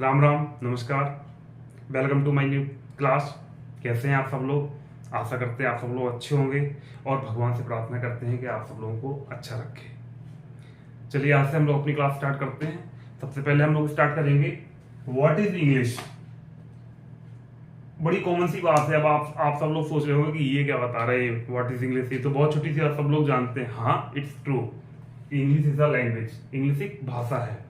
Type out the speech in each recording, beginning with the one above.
राम राम, नमस्कार, welcome to my new class. कैसे हैं आप सब लोग? आशा करते हैं आप सब लोग अच्छे होंगे और भगवान से प्रार्थना करते हैं कि आप सब लोगों को अच्छा रखे। चलिए आज से हम लोग अपनी क्लास स्टार्ट करते हैं। सबसे पहले हम लोग स्टार्ट करेंगे व्हाट इज इंग्लिश। बड़ी कॉमन सी बात है। अब आप सब लोग सोच रहे होंगे कि ये क्या बता रहे हैं, व्हाट इज इंग्लिश, ये तो बहुत छोटी सी, आप सब लोग जानते हैं। हाँ, it's true, English is a language, English एक भाषा है।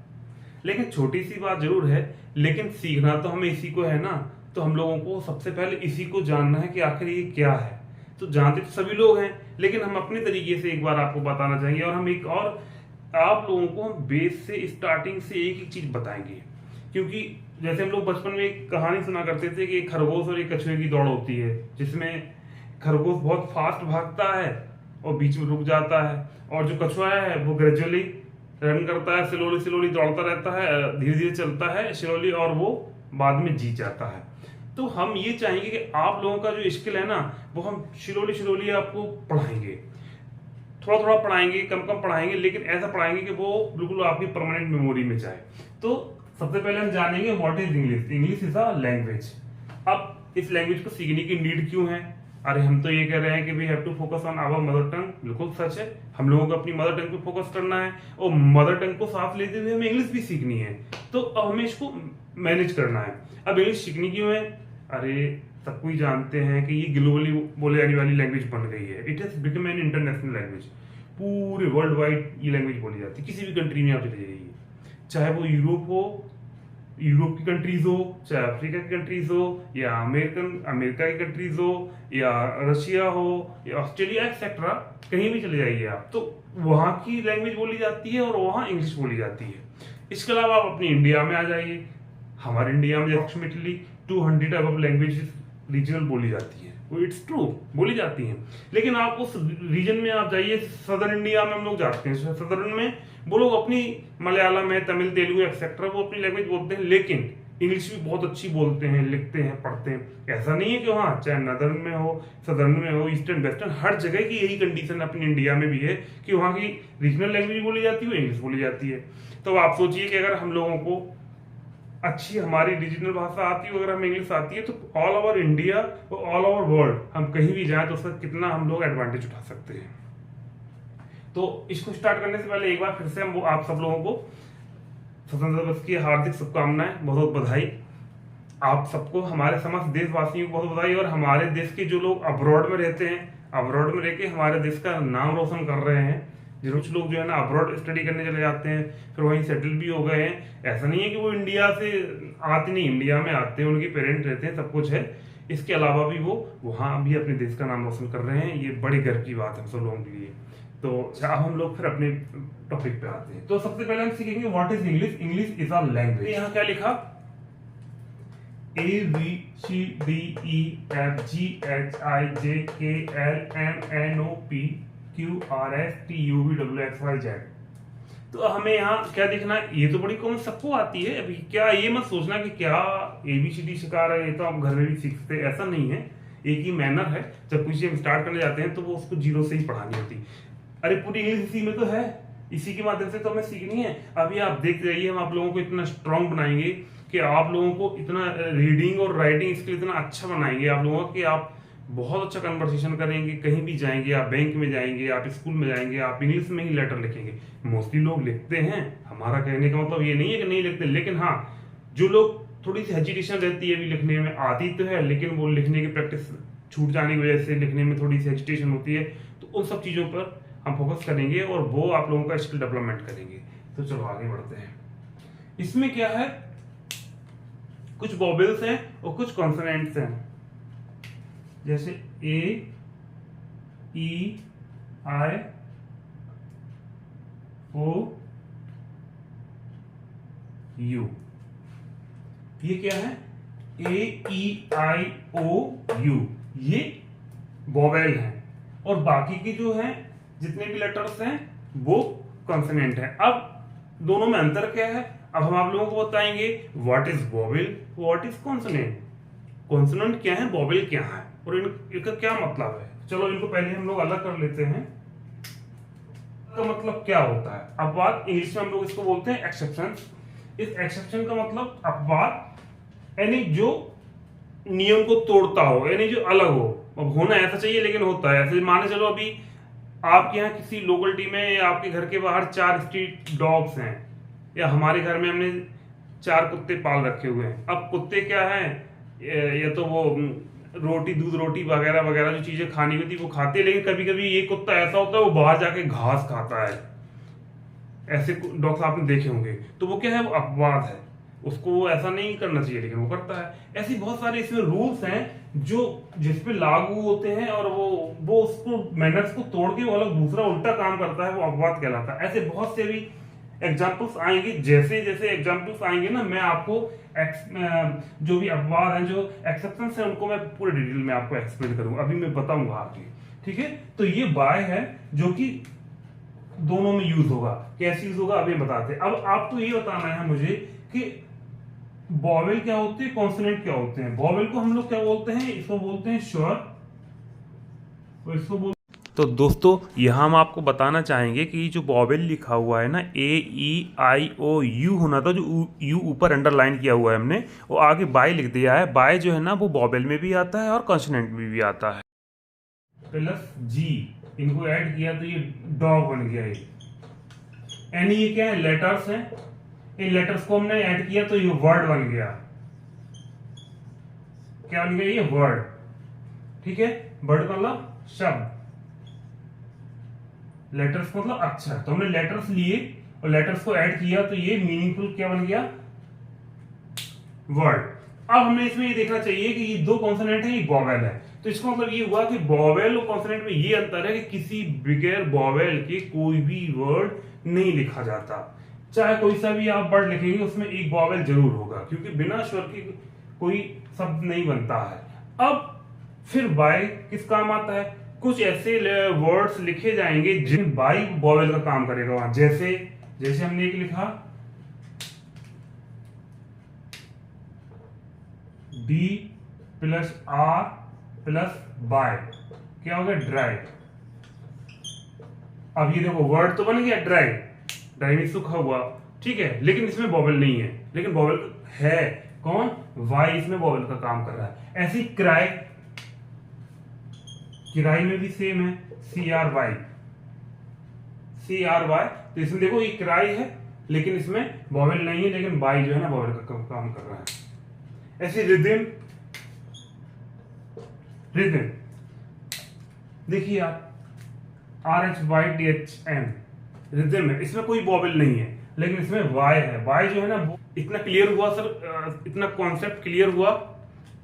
लेकिन छोटी सी बात जरूर है, लेकिन सीखना तो हमें इसी को है ना। तो हम लोगों को सबसे पहले इसी को जानना है कि आखिर ये क्या है। तो जानते तो सभी लोग हैं, लेकिन हम अपने तरीके से एक बार आपको बताना चाहेंगे और हम एक और आप लोगों को हम बेस से स्टार्टिंग से एक एक चीज बताएंगे। क्योंकि जैसे हम लोग बचपन में एक कहानी सुना करते थे कि एक खरगोश और एक कछुए की दौड़ होती है, जिसमें खरगोश बहुत फास्ट भागता है और बीच में रुक जाता है, और जो कछुआ है वो ग्रेजुअली रन करता है, स्लोली स्लोली दौड़ता रहता है, धीरे धीरे चलता है स्लोली, और वो बाद में जीत जाता है। तो हम ये चाहेंगे कि आप लोगों का जो स्किल है ना, वो हम स्लोली स्लोली आपको पढ़ाएंगे, थोड़ा थोड़ा पढ़ाएंगे, कम कम पढ़ाएंगे, लेकिन ऐसा पढ़ाएंगे कि वो बिल्कुल आपकी परमानेंट मेमोरी में जाए। तो सबसे पहले हम जानेंगे what is English. English is a language. अब इस लैंग्वेज को सीखने की नीड क्यों है? अरे हम तो ये कह रहे हैं कि we have to focus on our mother tongue. बिल्कुल सच है, हम लोगों को अपनी मदर टंग पे फोकस करना है और मदर टंग को साथ लेते हुए हमें इंग्लिश भी सीखनी है। तो अब हमें इसको मैनेज करना है। अब इंग्लिश सीखनी क्यों है? अरे सब कोई जानते हैं कि ये ग्लोबली बोले जाने वाली लैंग्वेज बन गई है। It has become an international language. पूरे वर्ल्ड वाइड ये लैंग्वेज बोली जाती है। किसी भी कंट्री में आप चले जाइए, चाहे वो यूरोप हो, यूरोप की कंट्रीज हो, चाहे अफ्रीका की कंट्रीज हो, या अमेरिका की कंट्रीज हो, या रशिया हो, या ऑस्ट्रेलिया एक्सेट्रा, कहीं भी चले जाइए आप, तो वहां की लैंग्वेज बोली जाती है और वहां इंग्लिश बोली जाती है। इसके अलावा आप अपनी इंडिया में आ जाइए, हमारे इंडिया में अप्रोक्सीमेटली 200 अब लैंग्वेजेस रीजनल बोली जाती है। वो इट्स ट्रू, बोली जाती हैं। लेकिन आप उस रीजन में आप जाइए, सदर्न इंडिया में हम लोग जाते हैं, सदर्न में वो लोग अपनी मलयालम है, तमिल, तेलुगु एक्सेट्रा वो अपनी लैंग्वेज बोलते हैं, लेकिन इंग्लिश भी बहुत अच्छी बोलते हैं, लिखते हैं, पढ़ते हैं। ऐसा नहीं है कि वहाँ चाहे नदर्न में हो, सदर्न में हो, ईस्टर्न वेस्टर्न, हर जगह की यही कंडीशन अपनी इंडिया में भी है कि वहाँ की रीजनल लैंग्वेज बोली जाती है, इंग्लिश बोली जाती है। तो आप सोचिए कि अगर हम लोगों को अच्छी हमारी रीजनल भाषा आती है, अगर हमें इंग्लिश आती है, तो ऑल ओवर इंडिया और ऑल ओवर वर्ल्ड हम कहीं भी जाएं तो उसका कितना हम लोग एडवांटेज उठा सकते हैं। तो इसको स्टार्ट करने से पहले एक बार फिर से हम आप सब लोगों को स्वतंत्रता दिवस की हार्दिक शुभकामनाएं, बहुत बधाई। आप सबको, हमारे समस्त देशवासियों को बहुत बधाई। और हमारे देश के जो लोग अब्रॉड में रहते हैं, अब्रॉड में रह के हमारे देश का नाम रोशन कर रहे हैं, जो कुछ लोग जो है ना अब्रॉड स्टडी करने चले जाते हैं, फिर वहीं सेटल भी हो गए हैं। ऐसा नहीं है कि वो इंडिया से आते नहीं, इंडिया में आते हैं, उनके पेरेंट रहते हैं, सब कुछ है। इसके अलावा भी वो वहां भी अपने देश का नाम रोशन कर रहे हैं। ये बड़े गर्व की बात है सब लोगों के लिए। तो अब हम लोग फिर अपने टॉपिक पे आते हैं। तो सबसे पहले हम सीखेंगे what is English. English is a language. यहाँ क्या लिखा? ABCDEFGHIJKLMNOPQRSTUVWXYZ। तो हमें यहाँ क्या दिखना है? ये तो बड़ी कॉमन सबको आती है। अभी क्या ये मत सोचना कि क्या ABCD सिखा रहे हैं तो आप घर में भी सीखते हैं, ऐसा नहीं है। एक ही मैनर है, जब कुछ हम स्टार्ट करने जाते हैं तो वो उसको जीरो से ही पढ़ानी होती। अरे पूरी इंग्लिश इसी में तो है, इसी के माध्यम से तो हमें सीखनी है। अभी आप देख रहिए, हम आप लोगों को इतना स्ट्रांग बनाएंगे कि आप लोगों को इतना रीडिंग और राइटिंग स्किल इतना अच्छा बनाएंगे आप लोगों को कि आप बहुत अच्छा कन्वर्सेशन करेंगे। कहीं भी जाएंगे, आप बैंक में जाएंगे, आप स्कूल में जाएंगे, आप इंग्लिश में ही लेटर लिखेंगे। मोस्टली लोग लिखते हैं, हमारा कहने का मतलब ये नहीं है कि नहीं लिखते, लेकिन हाँ, जो लोग थोड़ी सी हेजिटेशन रहती है अभी लिखने में, आती तो है लेकिन वो लिखने की प्रैक्टिस छूट जाने की वजह से लिखने में थोड़ी सी हेजिटेशन होती है, तो उन सब चीज़ों पर हम फोकस करेंगे और वो आप लोगों का स्किल डेवलपमेंट करेंगे। तो चलो आगे बढ़ते हैं। इसमें क्या है, कुछ वॉवेल्स हैं और कुछ कॉन्सोनेंट्स हैं, जैसे A, E, I, O, U। ये क्या है? A, E, I, O, U, ये वॉवेल हैं, और बाकी की जो हैं जितने भी लेटर्स हैं वो कॉन्सोनेंट है। अब दोनों में अंतर क्या है? अब हम आप लोगों को बताएंगे what is vowel, what is consonant. Consonant क्या है, वॉवेल क्या है, और इनका क्या मतलब है। चलो इनको पहले हम लोग अलग कर लेते हैं। का मतलब क्या होता है? अब बात इंग्लिश में हम लोग इसको बोलते हैं एक्सेप्शंस। इस एक्सेप्शन का मतलब अपवाद, यानी जो नियम को तोड़ता हो, यानी जो अलग हो। अब होना ऐसा चाहिए लेकिन होता है ऐसे। माने चलो अभी आपके यहाँ किसी लोकलिटी में या आपके घर के बाहर 4 स्ट्रीट डॉग्स हैं, या हमारे घर में हमने 4 कुत्ते पाल रखे हुए हैं। अब कुत्ते क्या हैं, या तो वो रोटी, दूध रोटी वगैरह वगैरह जो चीजें खानी होती है वो खाते हैं, लेकिन कभी कभी ये कुत्ता ऐसा होता है वो बाहर जाके घास खाता है। ऐसे डॉग्स आपने देखे होंगे, तो वो क्या है, वो अपवाद है, उसको वो ऐसा नहीं करना चाहिए लेकिन वो करता है। ऐसी बहुत सारे इसमें रूल्स हैं जो जिस पे लागू होते हैं, और वो उसको मैनर्स को तोड़ के वो अलग दूसरा उल्टा काम करता है, वो अपवाद कहलाता है। ऐसे बहुत से भी एग्जाम्पल्स आएंगे, जैसे जैसे एग्जाम्पल्स आएंगे ना, मैं आपको जो भी अपवाद हैं, जो एक्सेप्शंस हैं, उनको मैं पूरे डिटेल में आपको एक्सप्लेन करूंगा, अभी मैं बताऊंगा आगे। ठीक है, तो ये बाय है जो कि दोनों में यूज होगा। कैसे यूज होगा अभी बताते हैं। अब आपको ये बताना है मुझे कि वॉवेल क्या होते हैं, कॉन्सोनेंट क्या होते हैं। वॉवेल को हम लोग क्या बोलते हैं, इसको बोलते हैं स्वर, और इसको बोलते। तो दोस्तों यहाँ हम आपको बताना चाहेंगे कि जो वॉवेल लिखा हुआ है ना, AEIOU होना था, जो यू ऊपर अंडरलाइन किया हुआ है हमने, वो आगे बाय लिख दिया है। बाय जो है ना वो वॉवेल में भी आता है और कॉन्सोनेंट में भी आता है। प्लस जी इनको ऐड किया तो ये डॉग बन गया। यानी ये क्या है, लेटर्स हैं, इन लेटर्स को हमने ऐड किया तो ये वर्ड बन गया। क्या बन गया, ये वर्ड। ठीक है, वर्ड का मतलब शब्द, लेटर्स मतलब अक्षर। तो हमने लेटर्स लिए और लेटर्स को ऐड किया तो ये मीनिंगफुल क्या बन गया, वर्ड। अब हमें इसमें ये देखना चाहिए कि ये 2 कॉन्सोनेंट है, ये वॉवेल है। तो इसका मतलब ये हुआ कि वॉवेल और कॉन्सोनेंट में ये अंतर है कि किसी बगैर वॉवेल के कोई भी वर्ड नहीं लिखा जाता। चाहे कोई सा भी आप वर्ड लिखेंगे उसमें एक वॉवेल जरूर होगा, क्योंकि बिना स्वर के कोई शब्द नहीं बनता है। अब फिर बाय किस काम आता है, कुछ ऐसे वर्ड्स लिखे जाएंगे जिन बाई वॉवेल का काम करेगा वहां। जैसे जैसे हमने एक लिखा D plus R plus by, क्या हो गया, ड्राई। अब ये देखो वर्ड तो बन गया ड्राई, ड्राई में सूखा हुआ, ठीक है, लेकिन इसमें वॉवेल नहीं है। लेकिन वॉवेल है कौन, वाई इसमें वॉवेल का काम कर रहा है। ऐसी क्राई, किराई में भी सेम है, CRY, तो इसमें देखो ये किराई है लेकिन इसमें वॉवेल नहीं है, लेकिन बाई जो है ना वॉवेल का काम कर रहा है। ऐसे रिदम, रिदम देखिए आप, RHYDHM रिदम है, इसमें कोई वॉवेल नहीं है लेकिन इसमें वाई है। वाई जो है ना, इतना क्लियर हुआ सर, इतना कॉन्सेप्ट क्लियर हुआ,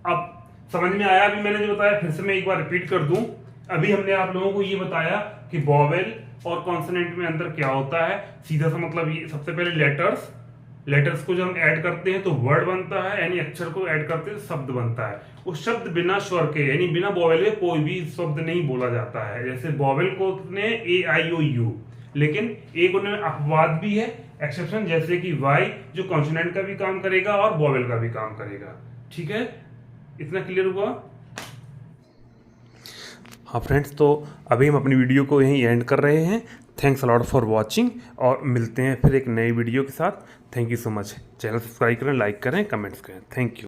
अब समझ में आया। अभी मैंने जो बताया फिर से मैं एक बार रिपीट कर दूं। अभी हमने आप लोगों को ये बताया कि वॉवेल और कॉन्सोनेंट में अंतर क्या होता है। सीधा सा मतलब ये, सबसे पहले लेटर्स को जब हम ऐड करते हैं तो वर्ड बनता है, यानी अक्षर को ऐड करते हैं तो शब्द बनता है। वो शब्द बिना स्वर के, यानी बिना वॉवेल के कोई भी शब्द नहीं बोला जाता है। जैसे वॉवेल को ने AIOU, लेकिन एक उनमें अपवाद भी है, एक्सेप्शन, जैसे कि वाई जो कॉन्सोनेंट का भी काम करेगा और वॉवेल का भी काम करेगा। ठीक है, इतना क्लियर हुआ। हाँ फ्रेंड्स, तो अभी हम अपनी वीडियो को यहीं एंड कर रहे हैं। Thanks a lot for watching, और मिलते हैं फिर एक नई वीडियो के साथ। Thank you so much. Channel subscribe करें, लाइक करें, कमेंट्स करें। Thank you.